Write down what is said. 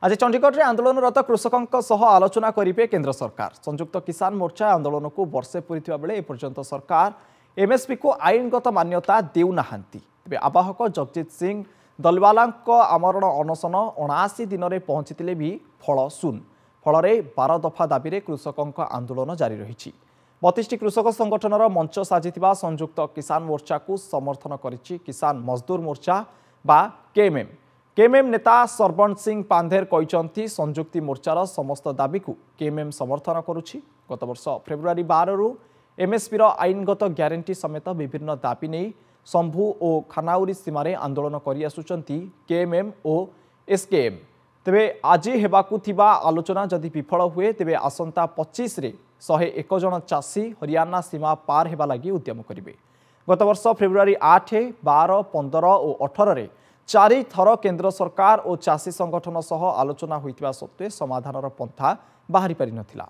आज चंडीगढ़ में आंदोलनरत कृषकों सह आलोचना करेंगे केंद्र सरकार। संयुक्त किसान मोर्चा आंदोलन को वर्षे पूरी बेले एपर्यंत सरकार एमएसपी को आईनगत मान्यता देउना। तेज आवाहक जगजीत सिंह दलवाला आमरण अनशन 79 दिन में पहुंची भी फल शून्य। फल 12 दफा दाबी कृषकों आंदोलन जारी रही। 32टी कृषक संगठनर मंच साजि संयुक्त किसान मोर्चा को समर्थन करिछि किसान मजदूर मोर्चा बा केएमएम नेता सरबण सिंह पांधेर कहते संयुक्ति मोर्चार समस्त दाबी को केएमएम समर्थन करुछि। गत वर्ष फेब्रुआरी 12 रु एमएसपी आईनगत ग्यारंटी समेत विभिन्न दाबी नहीं शंभु और खानाउरी सीमार आंदोलन कर आसुचंती केएमएम और एसकेएम। तेबे आज हेबाकु थिबा आलोचना जदि विफल हुए तेबे आसंता 25 रे 101 जन चाषी हरियाणा सीमा पार हेबा लगी उद्यम करिवे। गत वर्ष फेब्रुआरी 8, 12, 15 और 18 रे 4 थर केंद्र सरकार और चाषी संगठन सह आलोचना होइतिबा सत्वे समाधानर पंथा बाहरी पारि नथिला।